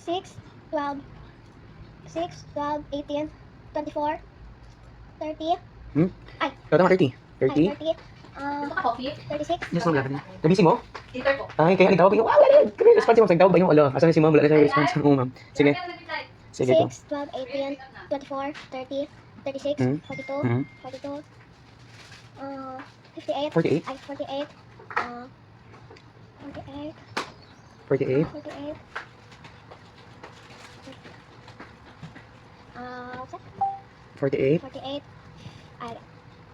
6, 12, 6, 12, 18, 24, 30. Ay, Tama 30. 30? 30. 36. Yes, ma'am, laban na. Nabisi mo? Ay, kaya nagtawag ko yung, wow, galing! Response mo, nagtawag ba yung, asan na si ma'am? Wala na siya response. Oo, ma'am. Sige. Sige, ito. 6, 12, 18, 24, 30, 36, 42, 42, 58. 48? Ay, 48. 48. 48? 48. What's that? 48? 48. Ay,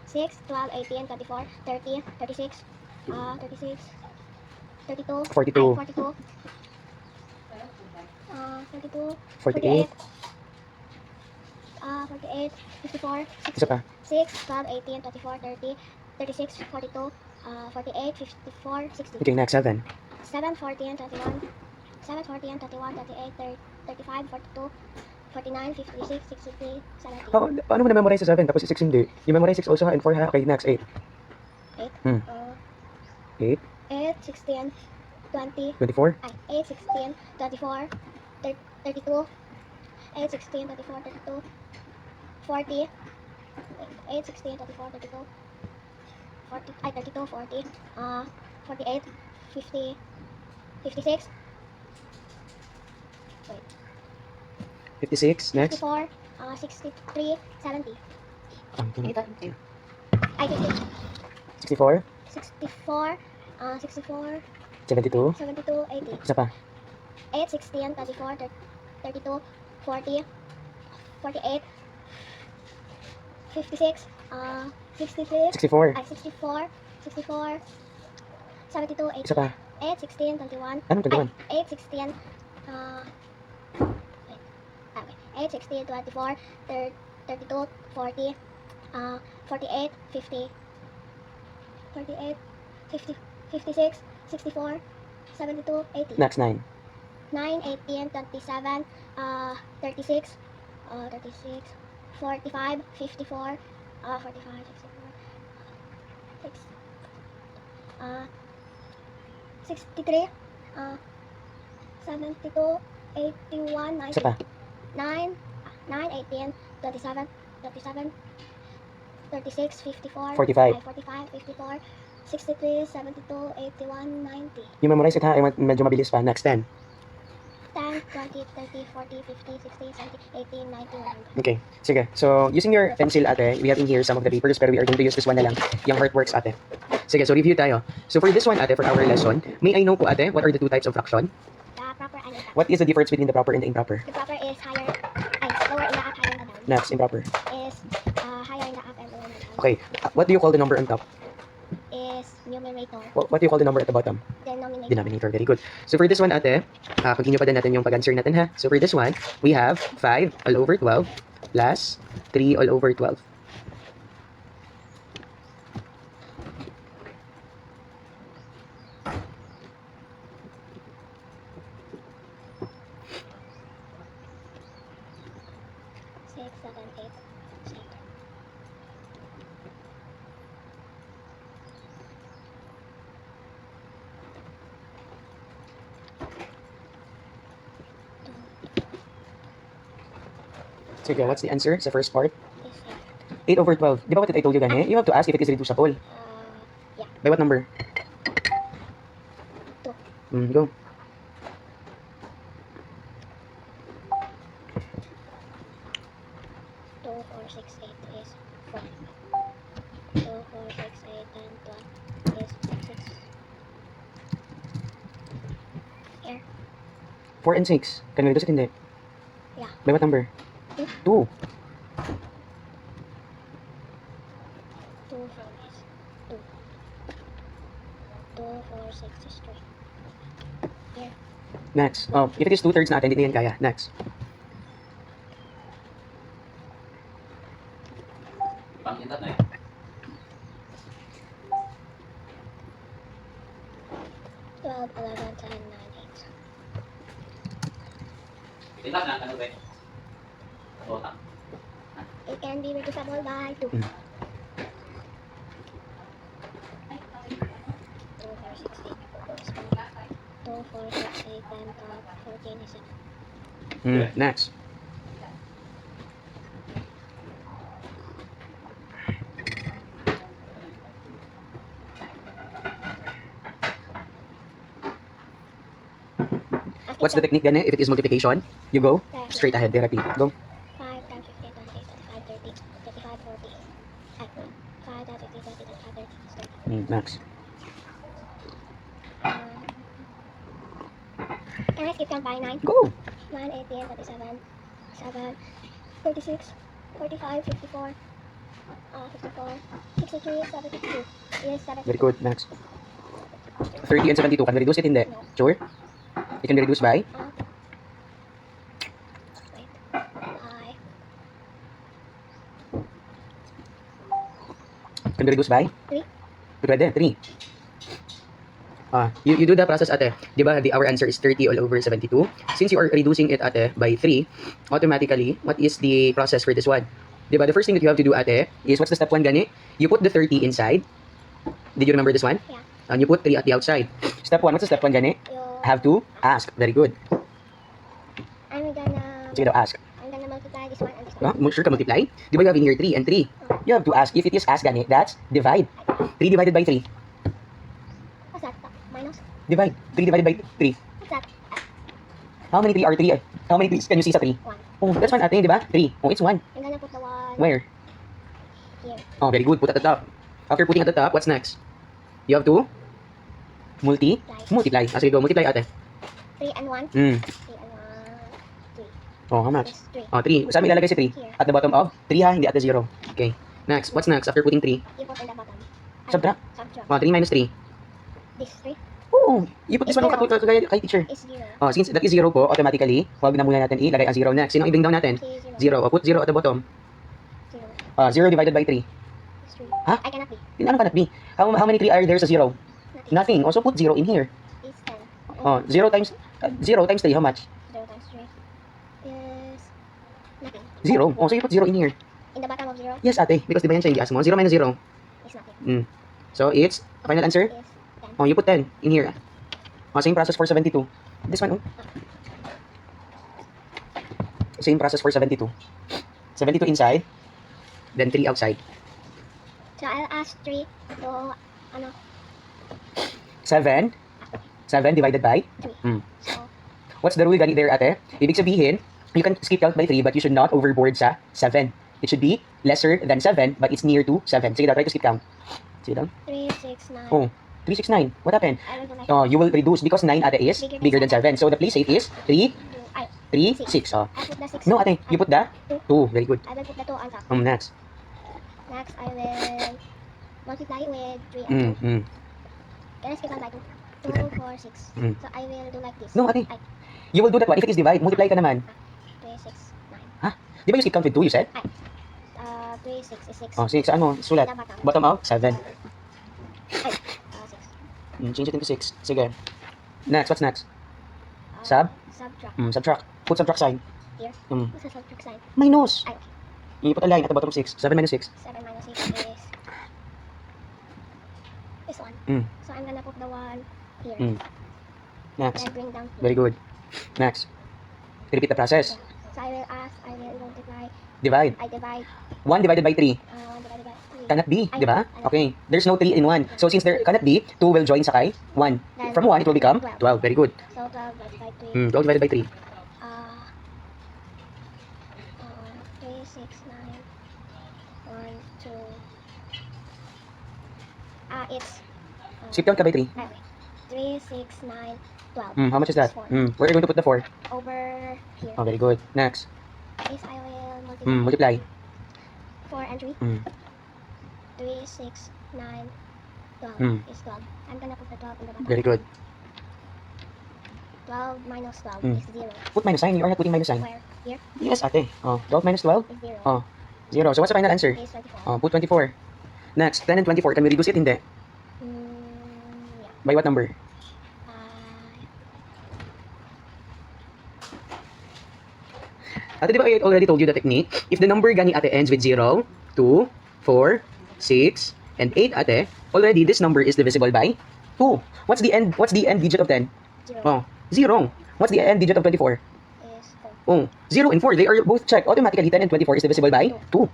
6, 12, 18, 24, 30, 36, 36, 32, 42. 42, 32, 48? 48, 54, Isa pa. 6, 12, 18, 24, 30, 36, 42, 48, 54, 60. Okay, next, 7. 7, 40, and 21, 7, 40, and 21, 38, 35, 42, 49, 56, 63, 70. Paano mo na-memorize sa 7 tapos 6 hindi? You memorize 6 also ha and 4 ha? Okay, next, 8. 8, 8? 8, 16, 20, 24? ay, 8, 16, 24, 32, 8, 16, 24, 32, 40, 8, 16, 24, 32, 40, ay, 32, 40, 48, 50, 56, wait, 56, next. 54, 63, 70, ay, 50, 64? 64, 64, 72? 72, 80, Isa pa. 8, 16, 34, 32, 40, 48, 56, 63, 64? ay, 64, 64, 72, 80, Isa pa. 8, 16, 21, Anong 21? ay, 8, 16, wait, okay, 8, 16, 24, 32, 40, 48, 50, 48, 50, 56, 64, 72, 80. Next, 9. 9, 18, 27, 36, 36, 45, 54, 45, 54, 6, 63, 72, 81, 90, Isa pa. 9, 9, 18, 27, 37, 36, 54, 45. 45, 54, 63, 72, 81, 90. You memorize it ha? Ay, medyo mabilis pa. Next, 10. 10, 20, 30, 40, 50, 60, 70, 80, 90, 100. Okay, sige. So, using your pencil, ate, we have in here some of the papers, pero we are going to use this one na lang, yung heartworks, ate. Sige, so review tayo. So, for this one, ate, for our lesson, may I know po, ate, what are the two types of fraction? The proper and improper. What is the difference between the proper and the improper? The proper is higher, lower in the up, higher in the down. Next, improper. Is higher in the up and lower in the down. Okay, what do you call the number on top? Is numerator, What do you call the number at the bottom? denominator. Denominator. Very good. So, for this one, ate, continue pa din natin yung pag-answer natin, ha? So, for this one, we have 5 all over 12 plus 3 all over 12. Six, 7, 8, 6. Sige, what's the answer sa first part? Is 8 over 12. Di ba what I told you gani? You have to ask if it is reducible. yeah, By what number? 2. Go. 2, 4, 6, 8 is 4. 2, 4, 6, 8, and 12 is 6. Here, 4 and 6. Can we reduce it? Hindi. yeah. By what number? 2. 2. 2, 4 is 2. 2, 4, 6 is 3. Here, Next. If it is 2/3 natin, hindi na yan kaya. Next. Pangkintat na eh. 12, 11, 10, 9, 8. Tintat na, ano ba eh? Tota. It can be reducible by 2. 2, 4, 6, 8. 2, 4, 6, 8, and 14 is 7. Next. What's the technique gani? If it is multiplication, you go straight ahead directly. Go. 5 times 15, 28, 25, 30, 35, 40. 5 times 15, 20, 25, 30, 30. Next. Can I skip count by 9? Go. 1, 18, 37, 7, 36, 45, 54, 54, 63, 72. Yes, 72. Very good. Next. 30 and 72. Can we reduce it? Hindi. No. Sure? It can be reduced by? Wait. 5. Can be reduced by? 3. Pwede. 3. You do the process, ate. Di ba, our answer is 30 all over 72. Since you are reducing it, ate, by 3, automatically, what is the process for this one? Di ba, the first thing that you have to do, ate, is what's the step 1 gani? You put the 30 inside. Did you remember this one? Yeah. And you put 3 at the outside. Step 1, what's the step 1 gani? You, Have to ask. Very good. I'm gonna Sige daw, ask. multiply this one and this one. Sure ka multiply? Di ba you have in here 3 and 3? You have to ask. If it is ask gani, that's divide. 3 divided by 3. What's that? Minus? Divide. 3 divided by 3. What's that? How many 3 are 3? How many 3 can you see sa 3? 1. Oh, that's one ate, di ba? 3. Oh, it's 1. I'm gonna put the one Where? here. Oh, very good. Put at the top. After putting at the top, what's next? You have to multiply. Sige, go. Multiply, ate. 3 and 1. 3 Hmm. and 1. 3. Oh, how much? Is 3. Oh, 3. Saan mo ilalagay si 3? Here. At the bottom of 3 ha, hindi at the 0. Okay. Next. What's next after putting 3? You put in the bottom. Subtract. Subtract. Oh, 3 minus 3. This 3 Oo. You put this one kagaya kay teacher. is 0. Oh, since that is 0 po, automatically, huwag na muna natin ilagay ang 0 next. Sino ang i-bring down natin? Okay, 0. Oh, put 0 at the bottom. 0. 0 divided by 3. Is 3. Huh? I cannot be. Ano cannot be? How many 3 are there sa 0? Nothing. Nothing. Also put 0 in here. Is 10. Oh, 0 times 3, how much? 0 times 3 is nothing. 0. Oh, so you put 0 in here. In the bottom of 0 Yes, ate. Because di ba yan siya yung i-ask mo? 0 minus 0. is nothing. So it's, final answer? Is 10. Oh, you put 10 in here. Oh, same process for 72. This one, oh. Same process for 72. 72 inside, then 3 outside. So I'll ask 3 to ano 7. 7 divided by? 3. So What's the rule gani there, ate? Ibig sabihin, you can skip out by 3 but you should not overboard sa 7. It should be lesser than 7 but it's near to 7. Sige daw, try to skip count. Sige daw. 3, 6, 9. Oh, 3, 6, 9. What happened? I don't like Oh, you will reduce because 9 ate is bigger than 7. So the place safe is 3, I 3, 6. Oh. put the 6. No, ate, you put the 2. Very good. I will put the 2 on top. Next. Next I will multiply with 3 and 2. Can I skip on by 2? 2, 4, 6. Mm. So I will do like this. No, ate. I, You will do that one. If it is divide, multiply ka naman. 3, 6, 9. Di ba you skip count with 2, you said? 3, 6 is 6. Oh, 6. Saan mo? Sulat. The bottom. Bottom of 7. Ay, 6. Change it into 6. Sige. Next, what's next? Sub? Subtract. Subtract. Put subtract sign. Here. Mm. What's the subtract sign? Minus. Ay, You put a line at the bottom of 6. 7 minus 6. 7 minus 6 is this one. Mm. So I'm gonna put the 1 here. Mm. Next. Then bring down here. Very good. Next. Repeat the process. So I will multiply. Divide. I divide 1 divided by 3. 1 divided by 3. Cannot be. Di ba? Okay. There's no 3 in 1. So since there cannot be, 2 will join sa kay 1. Then, From 1, it will become 12. Very good. So 12 divided by 3. 12 divided by 3. 3, 6, 9. 1, 2. It's. Skip count ka by 3. Okay. 3, 6, 9, 12. How much is that? Four. Where are you going to put the 4? Over here. Oh, very good. Next. This I will multiply. Multiply. 4 and 3. Mm. 3, 6, 9, 12 Mm. is 12. I'm gonna put the 12 in the bottom. Very good. 12 minus 12 Mm. is 0. Put minus sign. You are not putting minus sign. Where? Here Yes, ate. Oh, 12 minus 12? is 0. Oh. 0. So what's the final answer? Is 24. Oh, put 24. Next, 10 and 24. Can we reduce it? Hindi. Yeah. By what number? Ate, di ba I already told you the technique? If the number gani ate ends with 0, 2, 4, 6, and 8 ate, already this number is divisible by 2. What's the end digit of 10? 0 Oh, 0. What's the end digit of 24? is Oh, 0 and 4, they are both checked. Automatically, 10 and 24 is divisible by 2.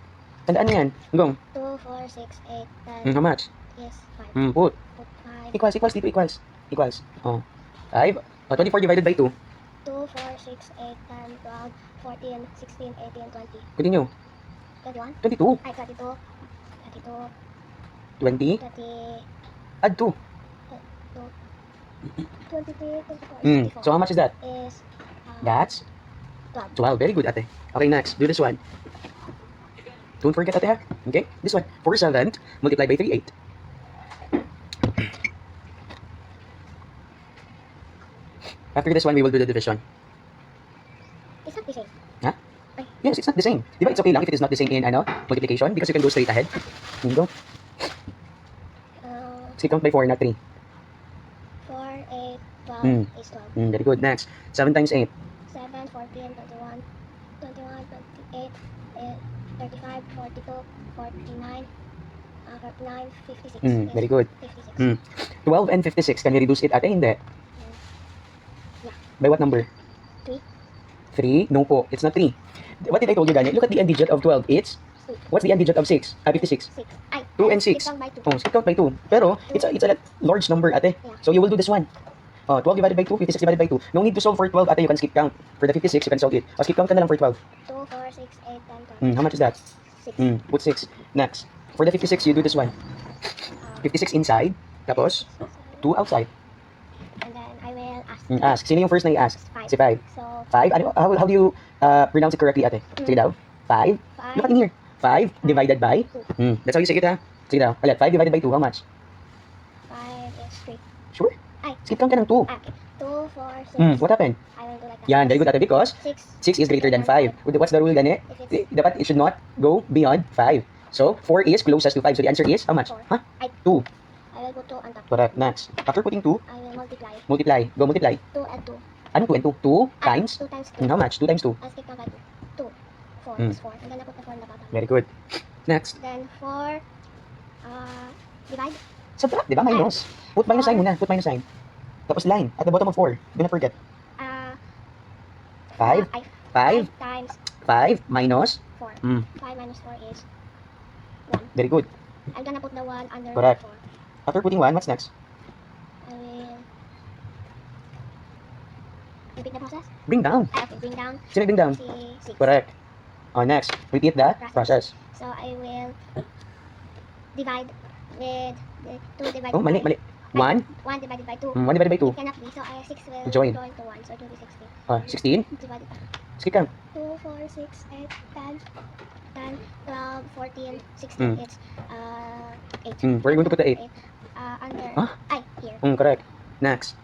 Tandaan mo yan. Go. 2, 4, 6, 8, 10 How much? is 5. Put. Put 5. Equals, dito equals. Equals. Oh. 5. 24 divided by 2. 2, 4, 6, 8, 10, 12, 14, 16, 18, 20. Continue. 21? 22. Ay, 32. 32, 20. 30, Add 2. 23, 24. So how much is that? Is That's 12. 12. Very good, ate. Okay, next. Do this one. Don't forget, ate, ha? Okay? This one. 4 7 multiplied by 3, 8. After this one, we will do the division. It's not the same. Yes, it's not the same. Di ba it's okay lang if it is not the same in multiplication? Because you can go straight ahead. Here you go. Skip count by 4, not 3. 4, 8, 12 Mm. is 12. Very good. Next. 7 times 8. 7, 14, 21, 21, 28, 35, 42, 49, 49, 56. is Very good. 56. 12 and 56. Can we reduce it, ate? Hindi. Yeah. By what number? 3. 3? No po. It's not 3. What did I told you, Daniel? Look at the end digit of 12. It's? What's the end digit of 6? 56. 6. Ay, 2 and skip 6. down by 2. Oh, skip count by 2. Pero, it's a large number, ate. Yeah. So, you will do this one. 12 divided by 2, 56 divided by 2. No need to solve for 12, ate. You can skip count. For the 56, you can solve it. Skip count ka na lang for 12. 2, 4, 6, 8, 10, 12. How much is that? 6. Put 6. Next. For the 56, you do this one. 56 inside. Tapos, 2 outside. And then I will ask. Ask. Sino yung first na i-ask? 5. Si 5. So, 5? Ano, how do you pronounce it correctly, ate? Sige daw. 5. 5. Look at in here. 5 divided by? That's how you say it, ha? Sige daw. Alat, 5 divided by 2, how much? 5 is 3. Sure? Ay. Skip count ka ng 2. Okay. 2, 4, 6. What happened? I will do like that. Yan, very good, ate. Because 6. 6 is greater than 5. What's the rule, gani? If it's Dapat it should not go beyond 5. So, 4 is closest to 5. So, the answer is how much? Four. Huh? Ay. 2. I will put 2 on top. Correct. Next. After putting 2, I will multiply. multiply. Go multiply. 2 and 2. Anong 2 and 2? 2 times? 2 times 2. How much? 2 times 2. I'll skip down by 2. 2. 4 is 4. And then I put the 4 in the bottom. Very good. Next. Then 4, divide. Subtract, di ba? Minus. Put minus sign muna. Put minus sign. Tapos line. At the bottom of 4. Do not forget. 5. 5. 5 times 5 minus. 4. Mm. 5 minus 4 is 1. Very good. I'm gonna put the 1 under Correct. 4. After putting 1, what's next? I will repeat the process. Bring down. Okay, bring down. Sino bring down? Si 6. Correct. Next. Repeat the process. So I will divide with the 2 divided Oh, mali, by mali. 1. 1 divided by 2. 1 divided by 2. It cannot be. So 6 will Join. join to 1. So it will be 16. 16. Divided by Skip count. 2, 4, 6, 8, 10, 10, 12, 14, 16. Mm. It's 8. Where are you going to put the 8? Under. Huh? Ay, here. Correct. Next.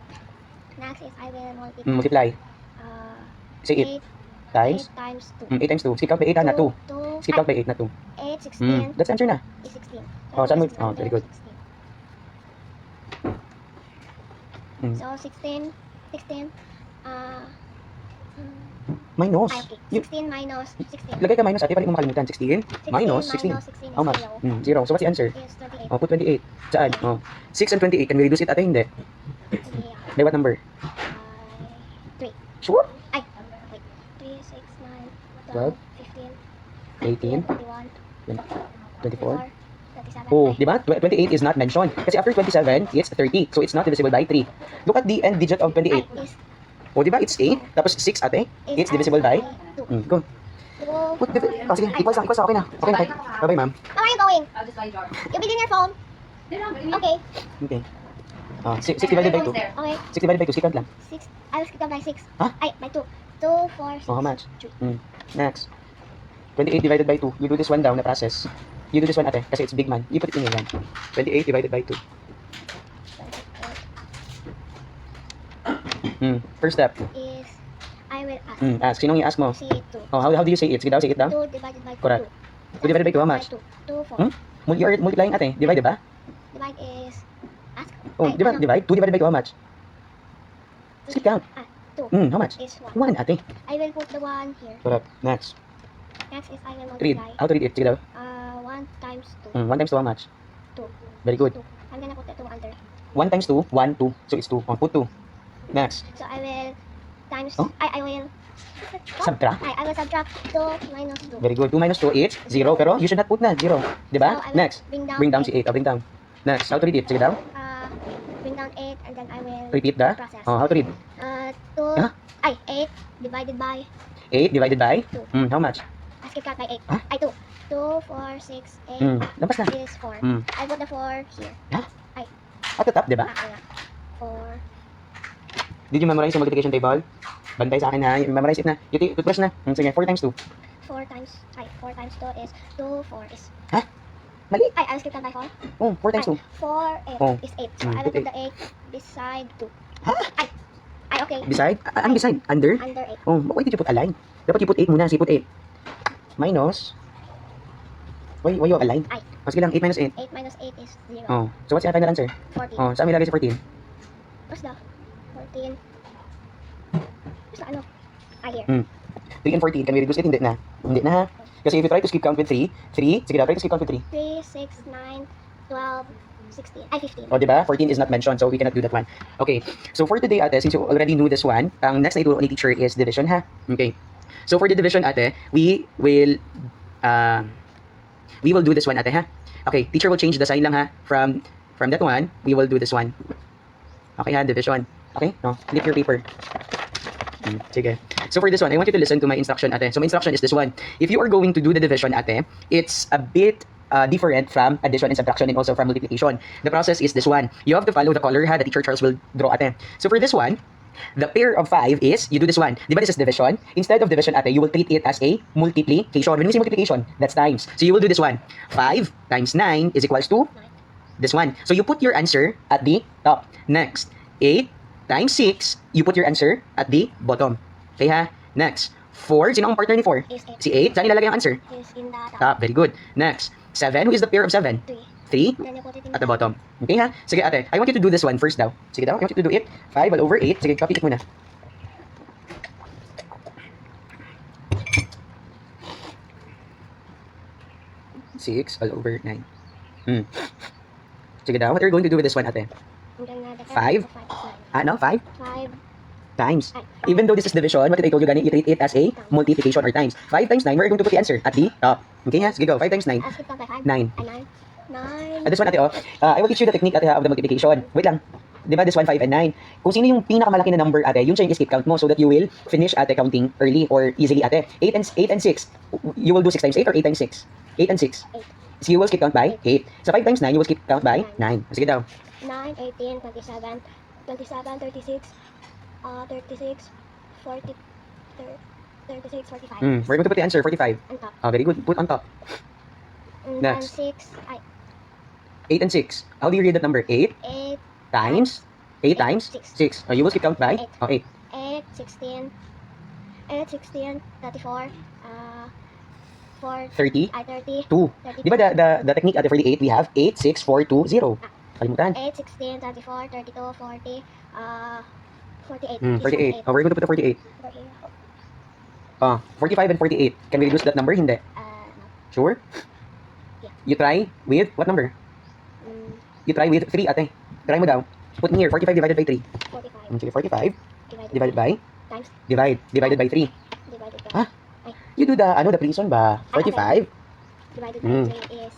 Next is I will multiply. Multiply. Say 8 8 times. 8 times 2. 8 times 2. Skip count by 8, not 2. 2. Skip count by 8, not 2. 8, 16 That's the answer na. is 16. Oh, saan mo- This is oh, under very good. 16. Mm. So 16, 16, Minus. okay. You, 16 minus 16. lagay ka minus, ate, pala mo makalimutan. 16 minus 16. minus 16 is How much? 0. 0. So, what's the answer? Is 28. Put 28. Saan? 6 and 28. Can we reduce it, ate? Hindi. Yeah. By what number? 3. Sure. Ay, wait. 3, 6, 9, 12, 15, 18, 21, 24. 37. Oh, Ay, di ba? 28 is not mentioned. Kasi after 27, it's 30. So, it's not divisible by 3. Look at the end digit of 28. is Oh, di ba? It's 8. Tapos 6, ate. It's divisible by? 2. Go. Go. Sige. Equals na. Okay na. Okay na. Bye-bye, ma'am. How are you going? I'll just buy jar. You'll be in your phone. Okay. Okay. 6 divided by 2. Okay. 6 divided by 2. Skip count lang. 6. I will skip down by 6. Huh? Ay, by 2. 2, 4, 6. Oh, how much? 3. Next. 28 divided by 2. You do this one down na process. You do this one, ate. Kasi it's big man. You put it in here, yan. 28 divided by 2. First step. Is I will ask. Ask. Sinong i-ask mo? Si 2. Oh, how do you say it? Sige daw, say it down. 2 divided by 2. Correct. 2 divided by 2, how much? 2, 4. You are multiplying, ate. Divide, diba? Divide is ask. Oh, Ay, di ba? ano? Divide. 2 divided by 2, how much? Skip count. 2 How much? is 1. 1, ate. I will put the 1 here. Correct. Next. Next is I will Read. multiply. How to read it? Sige daw. 1 times 2. 1 times 2, how much? 2. Very good. 2. I'm gonna put the 2 under. 1 times 2, 1, 2. So it's 2. Put 2. Next. So I will times. Oh? I will. Subtract. I will subtract 2 minus 2. Very good. 2 minus 2 is 0. Pero you should not put na 0. Diba? So, I will Next. Bring down si 8. Bring down. Next. How to read it? Sige daw. Bring down 8 and then I will Repeat the. process. Oh, how to read? 2, Huh? 8 divided by 8 divided by? 2. How much? I subtract by 8. Huh? 2. 2, 4, 6, 8 Lampas na. is 4. Hmm. I put the 4 here. At the top, diba? Wala. 4. Did you memorize yung multiplication table? Bantay sa akin ha. Memorize it na. You toothbrush na. Sige, 4 times 2. 4 times 2 is 2, 4 is. Mali. I will skip that by 4. Oh, 4 times 2. 4, 8 Oh. is 8. So Hmm, I will put put the 8 beside 2. Huh? Ay, okay. Beside? Ano beside? Under? Under 8. Oh, why did you put a line? Dapat you put 8 muna. Sige, put 8. Minus. Why you have a line? Ay. Oh, sige lang, 8 minus 8. 8 minus 8 is 0. Oh, so what's your final answer? 14. Oh, saan may lagay si 14? What's the 14? What's the ano? Here. 3 and 14, can we reduce it? Hindi na. Hindi na ha. Kasi if you try to skip count with 3, sige daw, try to skip count with 3. 3, 6, 9, 12, 16. Ay, 15. O, diba? 14 is not mentioned, so we cannot do that one. Okay, so for today, ate, since you already knew this one, ang next na ituro ni teacher is division, ha? Okay. So for the division, ate, we will do this one, ate, ha? Okay, teacher will change the sign lang, ha? From that one, we will do this one. Okay, ha? Division. Okay? No, flip your paper. Sige. So for this one, I want you to listen to my instruction, ate. So my instruction is this one. If you are going to do the division, ate, it's a bit different from addition and subtraction and also from multiplication. The process is this one. You have to follow the color ha, that teacher Charles will draw, ate. So for this one, the pair of 5 is, you do this one. Diba this is division? Instead of division, ate, you will treat it as a multiplication. When we say multiplication, that's times. So you will do this one. 5 times 9 is equals to this one. So you put your answer at the top. Next, 8 times 6, you put your answer at the bottom. Okay ha? Next, 4, sino ang partner ni 4? Is 8. Si 8, saan ilalagay ang answer? Is in the top. Top, very good. Next, 7, who is the pair of 7? 3. 3 Then you put it in at the bottom. Okay ha? Sige ate, I want you to do this one first daw. Sige daw, I want you to do it. 5 all over 8. Sige, copy it muna. Six all over 9. Sige daw, what are you going to do with this one, ate? And then the 5? is 9. Ano? 5 5. times. Ay, Even though this is division, what did I told you, gani, you treat it as a multiplication or times. 5 times 9, we're going to put the answer at the top. Okay ha? Sige go, 5 times 9. I'll skip that by 5. 9. Ay, 9. This one, ate, I will teach you the technique, ate, of the multiplication. Wait lang. Di ba, this one, 5 and 9. Kung sino yung pinakamalaki na number, ate, yun siya yung skip count mo so that you will finish, ate, counting early or easily, ate. 8 and 6. You will do 6 times 8 or 8 times 6? 8 and 6. 8. So you will skip count by 8. So 5 times 9, you will skip count by 9. Sige daw. 9, 18, 27, 27, 36, 36, 40, 36, 45. We're going to put the answer, 45. On top. Oh, very good. Put on top. And Next. then 6, 8 and 6. How do you read that number? 8 8, times? 8 times? 6. 6. You will skip count by? 8. Oh, 8. 8, 16, 8, 16, 34, 4, 30. 30, 2. 32, Di ba the technique, ate, for the 8, we have 8, 6, 4, 2, 0. Kalimutan. 8, 16, 34, 32, 40, 48. 48. Oh, we're going to put the 48. 45 and 48. Can we reduce that number? Hindi. No. Sure? Yeah. You try with what number? You try with 3, ate. Try mo daw. Put in here, 45 divided by 3. 45 Sige, 45 divided by? times Divided by 3. divided by Ah? You do the prison ba? 45? divided by 3 is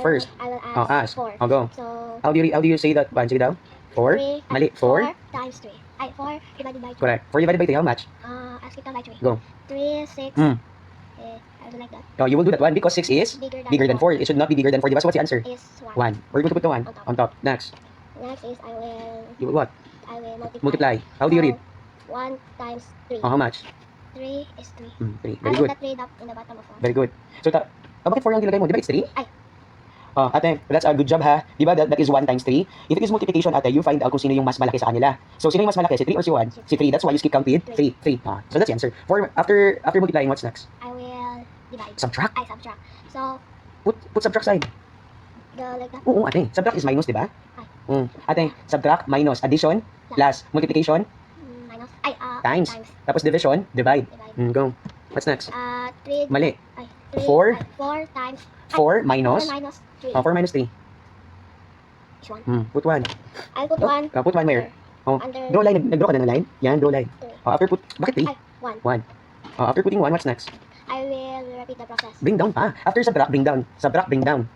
First. I will Oh, ask ask. 4. Oh, go. So How do you say that one? Sige daw. 4? 3 Mali. 4? times 3. Ay, 4 divided by 3. Correct. 4 divided by 3, how much? Ask it down by 3. Go. 3, 6. Hmm. I will like that. Oh, you will do that one because 6 is bigger than 4. It should not be bigger than 4. Diba? So what's the answer? Is 1. 1. We're going to put the 1 on top. Next. Next is You will what? I will Multiply. How do you read? 1 times 3. Oh, how much? 3 is 3. 3. I Very will good. put 3 up in the bottom of 1. Very good. So, bakit 4 yung nilagay mo? Diba it's 3? Ay. Oh, ate, that's a good job ha. Diba that is 1 times 3? If it is multiplication, ate, you find out kung sino yung mas malaki sa kanila. So, sino yung mas malaki? Si 3 or si 1? Si 3. That's why you skip count with 3. 3. So, that's the answer. After multiplying, what's next? I will divide. Subtract. I subtract. So, Put subtract side. like that. Oo, ate. Subtract is minus, diba? Ate, subtract, minus, addition, plus, multiplication, Minus. times. Tapos division, divide. Divide. Go. What's next? 3. Mali. Ay, 3. 4. 4 times. 4 minus. 4 minus 3. 4 minus 3. Is 1. Put 1. I'll put Oh, 1. put 1 where? Oh. Under Draw line. Nag-draw ka na ng line? Yan, draw line. 3. Bakit 3? Ay, 1. 1. After putting 1, what's next? I will repeat the process. Bring down pa. After subtract, bring down. Subtract, bring down.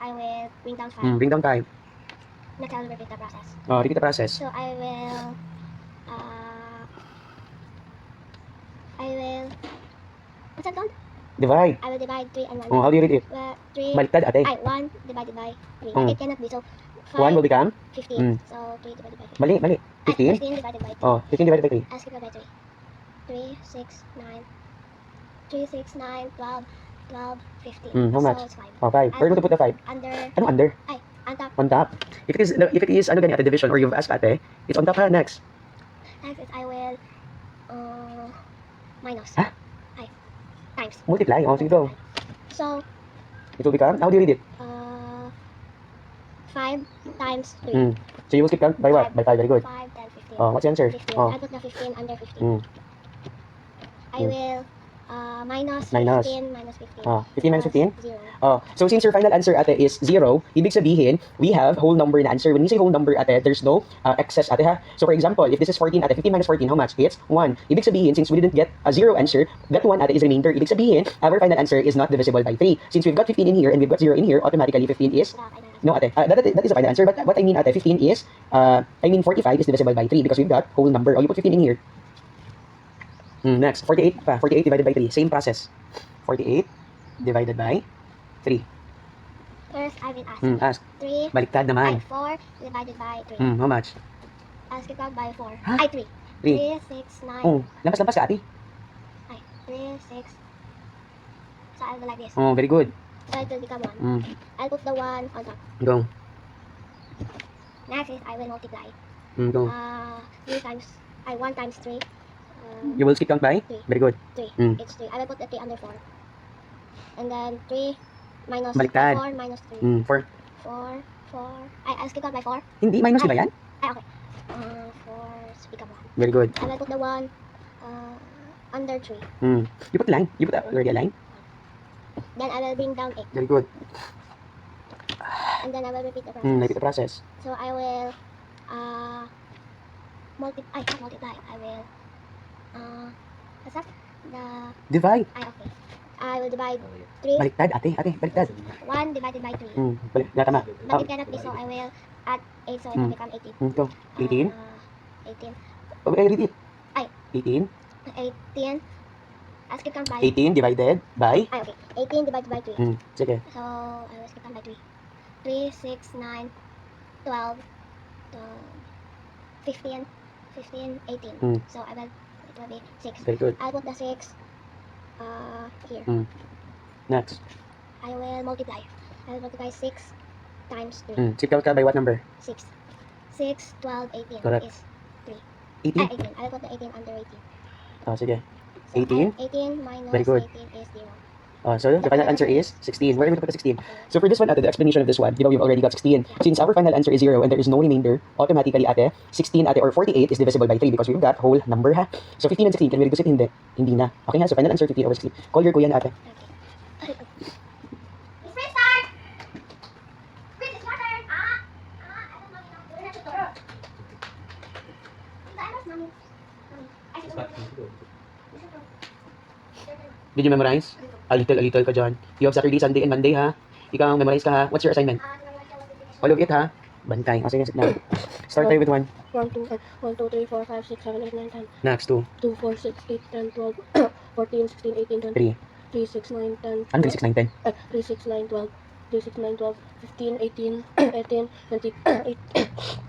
I will bring down 5. Bring down 5. Next, I will repeat the process. Repeat the process. So I will, what's that called? Divide. I will divide 3 and 1. How do you read it? 3, Baliktad, ate. 1 divided by 3. Mm. It cannot be, so 1 will 5, become? 15. So 3 divided by 3. Mali. 15? 15 divided by 3. 15 divided by 3. Ask it by 3. 3, 6, 9. 3, 6, 9, 12, 12, 15. How much? So it's 5. 5. Where to put the 5? Under, Anong under? on top. On top. If it is ano ganyan, ate, division, or you've asked ate, it's on top ha, next. Next is I will, minus. Huh? Times. Multiply. Sige go. So, It will become, how do you read it? 5 times 3. So you will skip count by what? By 5, very good. 5, 10, 15. What's the answer? 15. I put the 15 under 15. I will minus 15 minus 15. 15 minus 15? 0. So since your final answer ate is 0, ibig sabihin, we have whole number na answer. When we say whole number ate, there's no excess ate ha. So for example, if this is 14 ate, 15 minus 14, how much? It's 1. Ibig sabihin, since we didn't get a 0 answer, that 1 ate is remainder. Ibig sabihin, our final answer is not divisible by 3. Since we've got 15 in here and we've got 0 in here, automatically 15 is... No ate, that is the final answer. But what I mean ate, 15 is, 45 is divisible by 3 because we've got whole number. You put 15 in here. Next, 48 pa. 48 divided by 3. Same process. 48 divided by 3. First, I will ask. Ask. 3. Baliktad naman. 4 divided by 3. How much? Ask it out by 4. Huh? 3. 3. 3, 6, 9. Lampas-lampas ka, ate. 3, 6. So I will like this. Very good. So it will become 1. I'll put the 1 on top. Go. Next is I will multiply. Go. 3 times, 1 times 3. You will skip count by? 3. Very good. 3. It's 3. I will put the 3 under 4. And then 3 minus Baliktad. 4 minus 3. 4. 4, 4. I'll skip out by 4. Hindi, minus di ba yan? Okay. 4, so become 1. Very good. I will put the 1 under 3. You put line. You put already a line. Then I will bring down 8. Very good. And then I will repeat the process. Repeat the process. So I will multiply. I will what's that? Divide. Okay. I will divide 3. Baliktad, ate. Baliktad. 1 divided by 3. Tama. But it cannot be, so I will add 8, so it will become 18. Go. 18. 18. Read it. Ay. 18. 18. I'll skip count by. 18 divided by? Okay. 18 divided by 3. Sige. So I will skip count by 3. 3, 6, 9, 12, 15, 15, 18. So it will be 6. Very good. I'll put the 6 here. Next. I will multiply. I will multiply 6 times 3. Skip count ka by what number? 6. 6, 12, 18 Correct. is 3. 18? 18. I will put the 18 under 18. Sige. So 18? 18 minus Very good. 18 is 0. So the final answer is 16. Where are we going to put the 16? So for this one, ate, the explanation of this one, we've already got 16. Since our final answer is 0 and there is no remainder, automatically ate, 16 ate or 48 is divisible by 3 because we've got whole number ha. So 15 and 16, can we reduce it? Hindi. Hindi na. Okay ha, so final answer 15 over 16. Call your kuya na ate. Okay. It's my start! Chris, it's your turn! I don't know. We're not sure. I lost mommy. I should go. Did you memorize? A little ka dyan. You have Saturday, Sunday, and Monday ha. Ikaw memorize ka ha. What's your assignment? All of it ha. Bantay. Sige, sit down. Start tayo with 1. 1, 2, 3, 4, 5, 6, 7, 8, 9, 10. Next 2. 2, 4, 6, 8, 10, 12, 14, 16, 18, 20. 3. 3, 6, 9, 10. Ano 3, 6, 9, 10? 3, 6, 9, 12. 3, 6, 9, 12. 15, 18, 18, 20, 8.